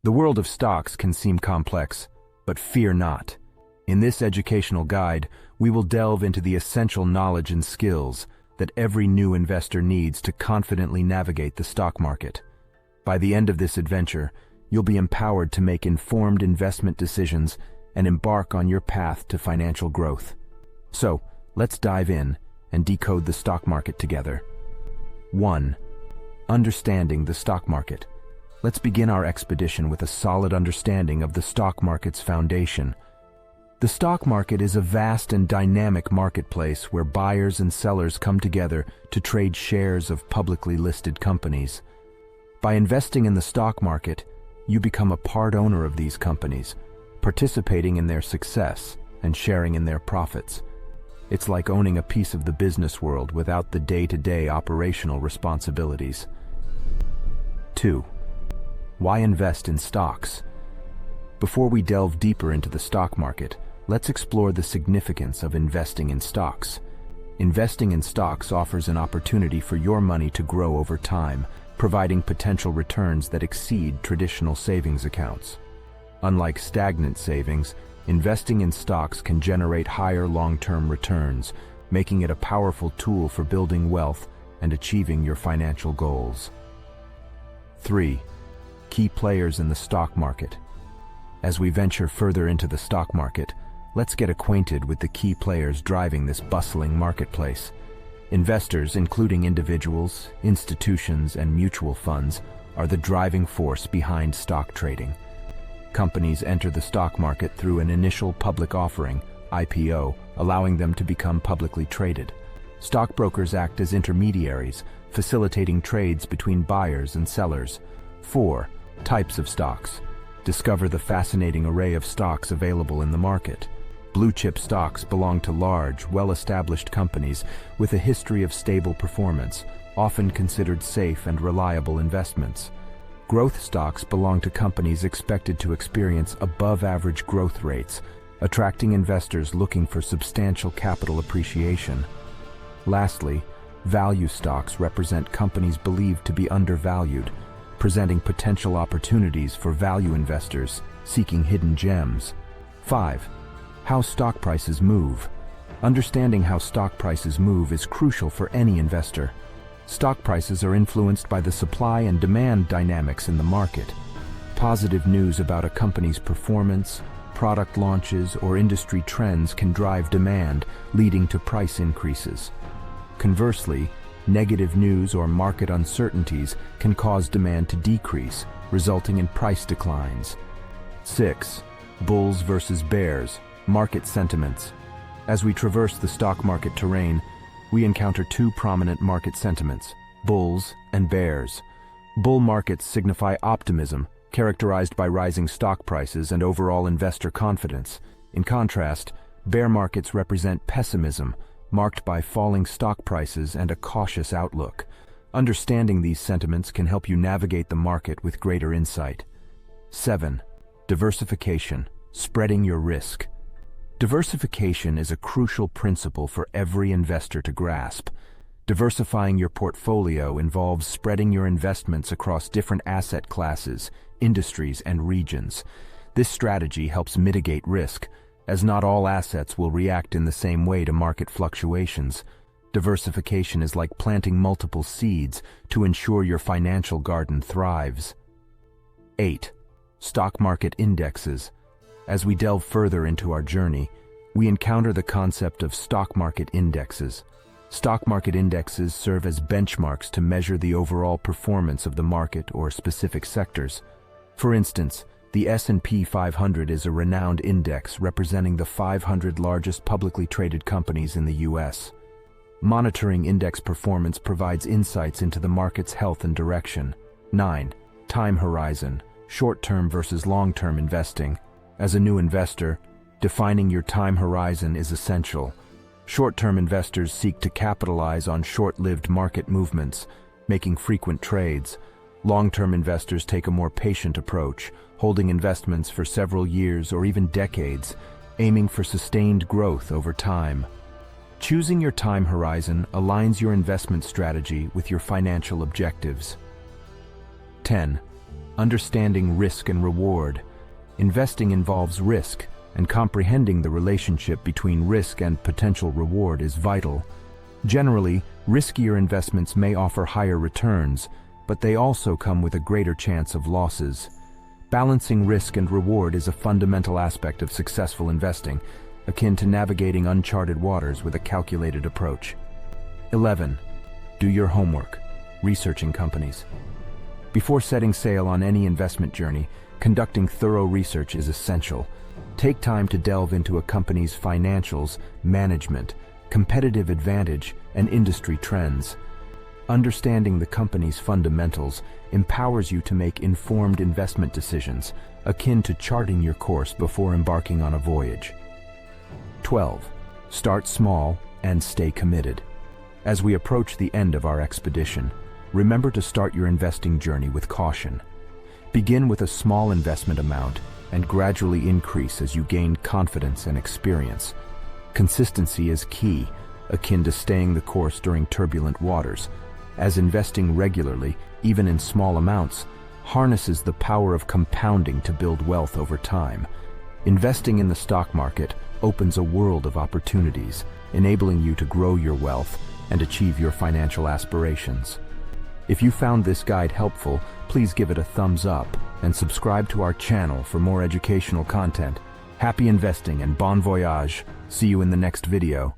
The world of stocks can seem complex, but fear not. In this educational guide, we will delve into the essential knowledge and skills that every new investor needs to confidently navigate the stock market. By the end of this adventure, you'll be empowered to make informed investment decisions and embark on your path to financial growth. So, let's dive in and decode the stock market together. 1. Understanding the stock market. Let's begin our expedition with a solid understanding of the stock market's foundation. The stock market is a vast and dynamic marketplace where buyers and sellers come together to trade shares of publicly listed companies. By investing in the stock market, you become a part owner of these companies, participating in their success and sharing in their profits. It's like owning a piece of the business world without the day-to-day operational responsibilities. 2. Why invest in stocks? Before we delve deeper into the stock market, let's explore the significance of investing in stocks. Investing in stocks offers an opportunity for your money to grow over time, providing potential returns that exceed traditional savings accounts. Unlike stagnant savings, investing in stocks can generate higher long-term returns, making it a powerful tool for building wealth and achieving your financial goals. 3. Key players in the stock market. As we venture further into the stock market, let's get acquainted with the key players driving this bustling marketplace. Investors, including individuals, institutions, and mutual funds, are the driving force behind stock trading. Companies enter the stock market through an initial public offering, IPO, allowing them to become publicly traded. Stockbrokers act as intermediaries, facilitating trades between buyers and sellers. 4. Types of stocks. Discover the fascinating array of stocks available in the market. Blue-chip stocks belong to large, well-established companies with a history of stable performance, often considered safe and reliable investments. Growth stocks belong to companies expected to experience above-average growth rates, attracting investors looking for substantial capital appreciation. Lastly, value stocks represent companies believed to be undervalued, presenting potential opportunities for value investors seeking hidden gems. 5. How stock prices move. Understanding how stock prices move is crucial for any investor. Stock prices are influenced by the supply and demand dynamics in the market. Positive news about a company's performance, product launches, or industry trends can drive demand, leading to price increases. Conversely, negative news or market uncertainties can cause demand to decrease, resulting in price declines. 6. Bulls versus bears. Market sentiments. As we traverse the stock market terrain, we encounter two prominent market sentiments: bulls and bears. Bull markets signify optimism, characterized by rising stock prices and overall investor confidence. In contrast, bear markets represent pessimism, marked by falling stock prices and a cautious outlook. Understanding these sentiments can help you navigate the market with greater insight. 7. Diversification. Spreading your risk. Diversification is a crucial principle for every investor to grasp. Diversifying your portfolio involves spreading your investments across different asset classes, industries, and regions. This strategy helps mitigate risk, as not all assets will react in the same way to market fluctuations. Diversification is like planting multiple seeds to ensure your financial garden thrives. 8. Stock market indexes. As we delve further into our journey, we encounter the concept of stock market indexes. Stock market indexes serve as benchmarks to measure the overall performance of the market or specific sectors. For instance, the S&P 500 is a renowned index representing the 500 largest publicly traded companies in the U.S. Monitoring index performance provides insights into the market's health and direction. 9. Time horizon. Short-term versus long-term investing. As a new investor, defining your time horizon is essential. Short-term investors seek to capitalize on short-lived market movements, making frequent trades. Long-term investors take a more patient approach, holding investments for several years or even decades, aiming for sustained growth over time. Choosing your time horizon aligns your investment strategy with your financial objectives. 10. Understanding risk and reward. Investing involves risk, and comprehending the relationship between risk and potential reward is vital. Generally, riskier investments may offer higher returns, but they also come with a greater chance of losses. Balancing risk and reward is a fundamental aspect of successful investing, akin to navigating uncharted waters with a calculated approach. 11. Do your homework. Researching companies. Before setting sail on any investment journey, conducting thorough research is essential. Take time to delve into a company's financials, management, competitive advantage, and industry trends. Understanding the company's fundamentals empowers you to make informed investment decisions, akin to charting your course before embarking on a voyage. 12. Start small and stay committed. As we approach the end of our expedition, remember to start your investing journey with caution. Begin with a small investment amount and gradually increase as you gain confidence and experience. Consistency is key, akin to staying the course during turbulent waters, as investing regularly, even in small amounts, harnesses the power of compounding to build wealth over time. Investing in the stock market opens a world of opportunities, enabling you to grow your wealth and achieve your financial aspirations. If you found this guide helpful, please give it a thumbs up and subscribe to our channel for more educational content. Happy investing and bon voyage. See you in the next video.